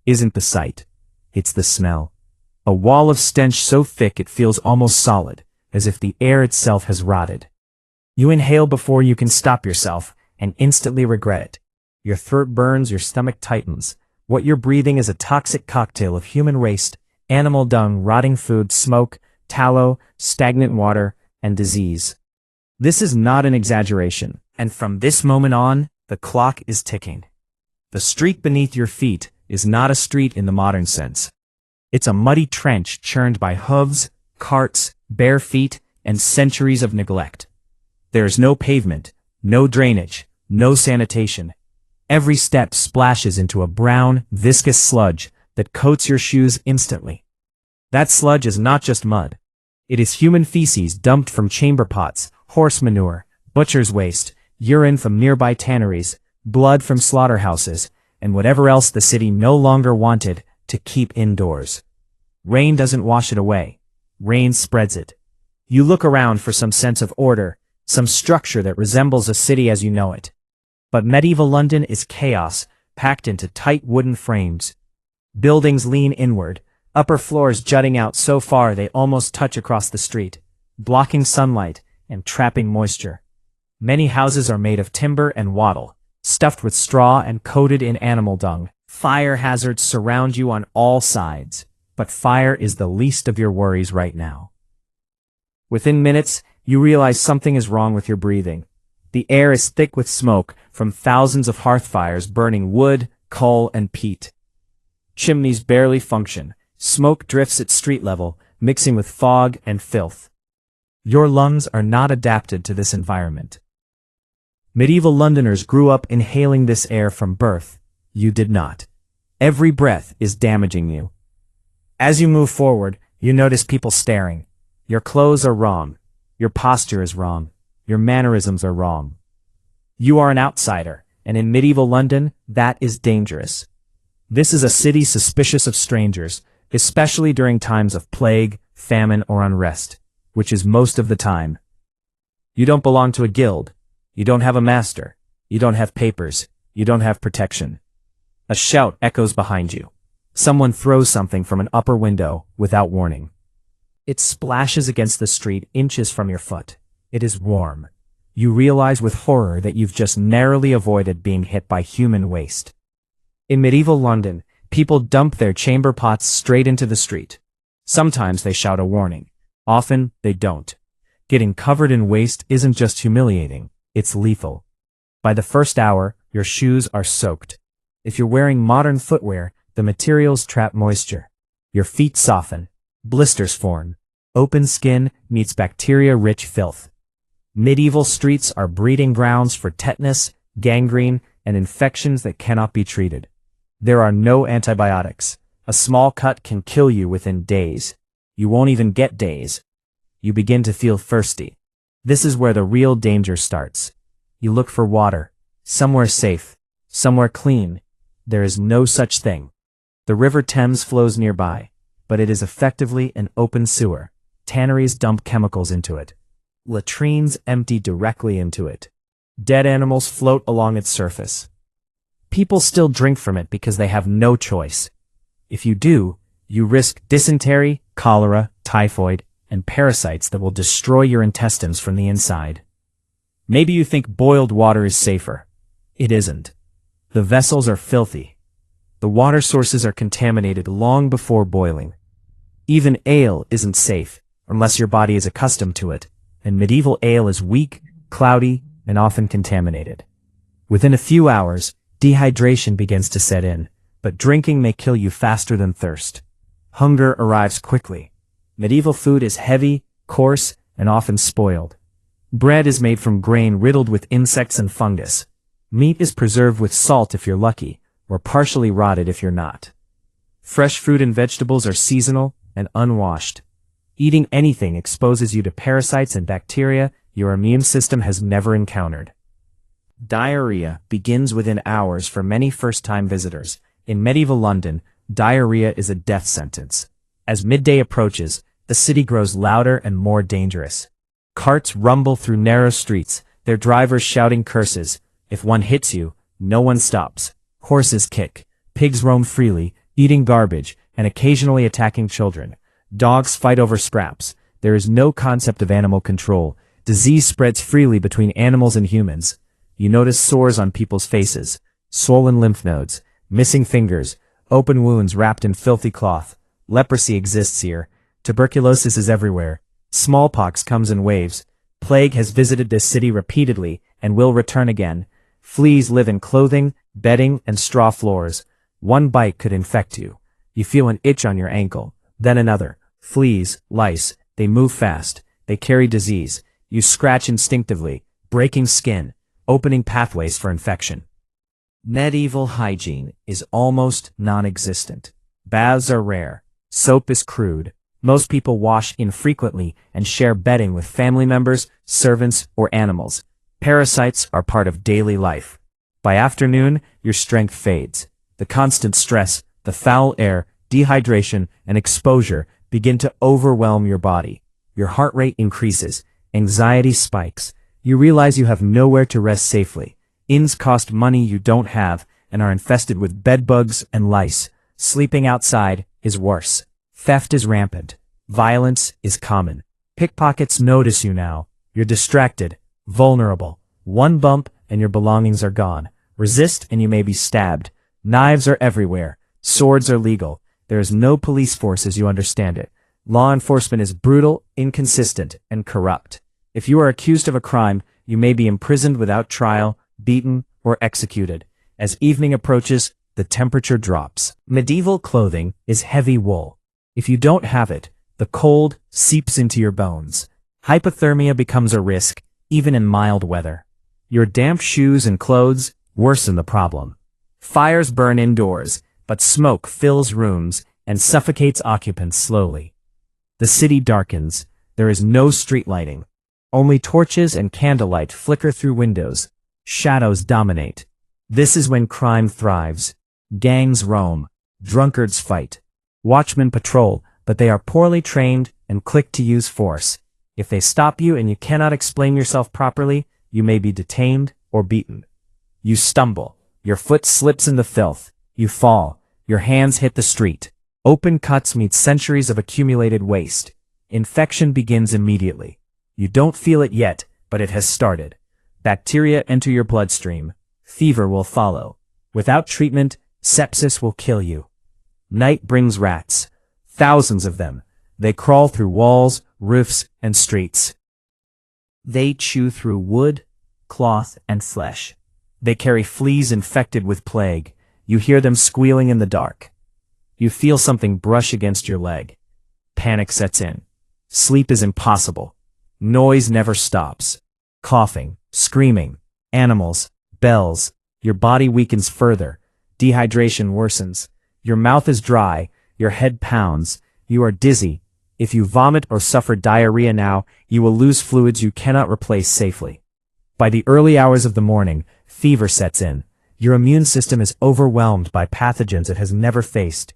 isn't the sight. It's the smell. A wall of stench so thick it feels almost solid, as if the air itself has rotted. You inhale before you can stop yourself, and instantly regret it. Your throat burns, your stomach tightens. What you're breathing is a toxic cocktail of human waste, animal dung, rotting food, smoke, tallow, stagnant water, and disease. This is not an exaggeration, and from this moment on, the clock is ticking. The street beneath your feet is not a street in the modern sense. It's a muddy trench churned by hooves, carts, bare feet, and centuries of neglect. There is no pavement, no drainage, no sanitation. Every step splashes into a brown, viscous sludge that coats your shoes instantly. That sludge is not just mud. It is human feces dumped from chamber pots, horse manure, butcher's waste, urine from nearby tanneries, blood from slaughterhouses, and whatever else the city no longer wanted to keep indoors. Rain doesn't wash it away. Rain spreads it. You look around for some sense of order, some structure that resembles a city as you know it. But medieval London is chaos, packed into tight wooden frames. Buildings lean inward, upper floors jutting out so far they almost touch across the street, blocking sunlight and trapping moisture. Many houses are made of timber and wattle, stuffed with straw and coated in animal dung. Fire hazards surround you on all sides, but fire is the least of your worries right now. Within minutes, you realize something is wrong with your breathing. The air is thick with smoke from thousands of hearth fires burning wood, coal, and peat. Chimneys barely function. Smoke drifts at street level, mixing with fog and filth. Your lungs are not adapted to this environment. Medieval Londoners grew up inhaling this air from birth. You did not. Every breath is damaging you. As you move forward, you notice people staring. Your clothes are wrong. Your posture is wrong. Your mannerisms are wrong. You are an outsider, and in medieval London, that is dangerous. This is a city suspicious of strangers, especially during times of plague, famine, or unrest, which is most of the time. You don't belong to a guild. You don't have a master. You don't have papers. You don't have protection. A shout echoes behind you. Someone throws something from an upper window without warning. It splashes against the street inches from your foot. It is warm. You realize with horror that you've just narrowly avoided being hit by human waste. In medieval London, people dump their chamber pots straight into the street. Sometimes they shout a warning. Often, they don't. Getting covered in waste isn't just humiliating, it's lethal. By the first hour, your shoes are soaked. If you're wearing modern footwear, the materials trap moisture. Your feet soften. Blisters form. Open skin meets bacteria-rich filth. Medieval streets are breeding grounds for tetanus, gangrene, and infections that cannot be treated. There are no antibiotics. A small cut can kill you within days. You won't even get days. You begin to feel thirsty. This is where the real danger starts. You look for water. Somewhere safe. Somewhere clean. There is no such thing. The River Thames flows nearby, but it is effectively an open sewer. Tanneries dump chemicals into it. Latrines empty directly into it. Dead animals float along its surface. People still drink from it because they have no choice. If you do, you risk dysentery, cholera, typhoid, and parasites that will destroy your intestines from the inside. Maybe you think boiled water is safer. It isn't. The vessels are filthy. The water sources are contaminated long before boiling. Even ale isn't safe, unless your body is accustomed to it, and medieval ale is weak, cloudy, and often contaminated. Within a few hours, dehydration begins to set in, but drinking may kill you faster than thirst. Hunger arrives quickly. Medieval food is heavy, coarse, and often spoiled. Bread is made from grain riddled with insects and fungus. Meat is preserved with salt if you're lucky, or partially rotted if you're not. Fresh fruit and vegetables are seasonal and unwashed. Eating anything exposes you to parasites and bacteria your immune system has never encountered. Diarrhea begins within hours for many first-time visitors. In medieval London, diarrhea is a death sentence. As midday approaches, the city grows louder and more dangerous. Carts rumble through narrow streets, their drivers shouting curses. If one hits you, no one stops. Horses kick, pigs roam freely, eating garbage, and occasionally attacking children. Dogs fight over scraps. There is no concept of animal control. Disease spreads freely between animals and humans. You notice sores on people's faces, swollen lymph nodes, missing fingers, open wounds wrapped in filthy cloth. Leprosy exists here. Tuberculosis is everywhere. Smallpox comes in waves. Plague has visited this city repeatedly and will return again. Fleas live in clothing, bedding, and straw floors. One bite could infect you. You feel an itch on your ankle, then another. Fleas, lice, they move fast. They carry disease. You scratch instinctively, breaking skin, opening pathways for infection. Medieval hygiene is almost non-existent. Baths are rare. Soap is crude. Most people wash infrequently and share bedding with family members, servants, or animals. Parasites are part of daily life. By afternoon, your strength fades. The constant stress, the foul air, dehydration, and exposure begin to overwhelm your body. Your heart rate increases. Anxiety spikes. You realize you have nowhere to rest safely. Inns cost money you don't have and are infested with bedbugs and lice. Sleeping outside is worse. Theft is rampant. Violence is common. Pickpockets notice you now. You're distracted, vulnerable. One bump and your belongings are gone. Resist and you may be stabbed. Knives are everywhere. Swords are legal. There is no police force as you understand it. Law enforcement is brutal, inconsistent, and corrupt. If you are accused of a crime, you may be imprisoned without trial, beaten, or executed. As evening approaches, the temperature drops. Medieval clothing is heavy wool. If you don't have it, the cold seeps into your bones. Hypothermia becomes a risk, even in mild weather. Your damp shoes and clothes worsen the problem. Fires burn indoors, but smoke fills rooms and suffocates occupants slowly. The city darkens. There is no street lighting. Only torches and candlelight flicker through windows. Shadows dominate. This is when crime thrives. Gangs roam. Drunkards fight. Watchmen patrol, but they are poorly trained and quick to use force. If they stop you and you cannot explain yourself properly, you may be detained or beaten. You stumble. Your foot slips in the filth. You fall. Your hands hit the street. Open cuts meet centuries of accumulated waste. Infection begins immediately. You don't feel it yet, but it has started. Bacteria enter your bloodstream. Fever will follow. Without treatment, sepsis will kill you. Night brings rats. Thousands of them. They crawl through walls, roofs, and streets. They chew through wood, cloth, and flesh. They carry fleas infected with plague. You hear them squealing in the dark. You feel something brush against your leg. Panic sets in. Sleep is impossible. Noise never stops. Coughing, screaming, animals, bells. Your body weakens further. Dehydration worsens. Your mouth is dry. Your head pounds. You are dizzy. If you vomit or suffer diarrhea now, you will lose fluids you cannot replace safely. By the early hours of the morning, fever sets in. Your immune system is overwhelmed by pathogens it has never faced.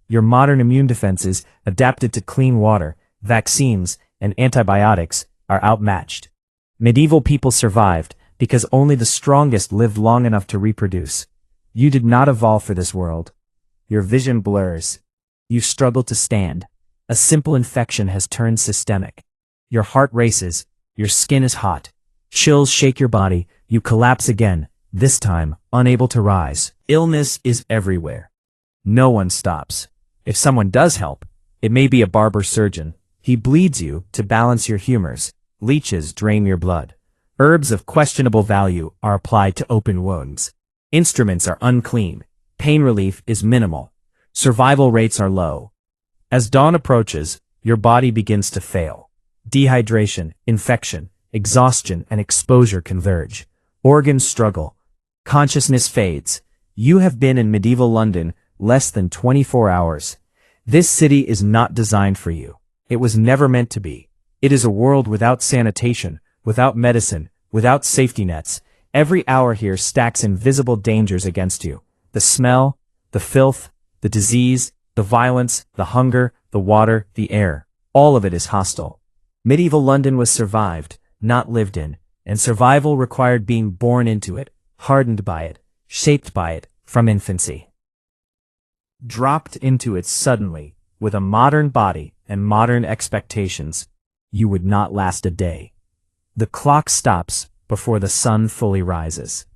Your modern immune defenses, adapted to clean water, vaccines, and antibiotics, are outmatched. Medieval people survived because only the strongest lived long enough to reproduce. You did not evolve for this world. Your vision blurs. You struggle to stand. A simple infection has turned systemic. Your heart races. Your skin is hot. Chills shake your body. You collapse again, this time unable to rise. Illness is everywhere. No one stops. If someone does help, it may be a barber surgeon. He bleeds you to balance your humors. Leeches drain your blood. Herbs of questionable value are applied to open wounds. Instruments are unclean. Pain relief is minimal. Survival rates are low. As dawn approaches, your body begins to fail. Dehydration, infection, exhaustion, and exposure converge. Organs struggle. Consciousness fades. You have been in medieval London less than 24 hours. This city is not designed for you. It was never meant to be. It is a world without sanitation, without medicine, without safety nets. Every hour here stacks invisible dangers against you. The smell, the filth, the disease, the violence, the hunger, the water, the air. All of it is hostile. Medieval London was survived, not lived in, and survival required being born into it, hardened by it, shaped by it, from infancy. Dropped into it suddenly, with a modern body and modern expectations, you would not last a day. The clock stops before the sun fully rises.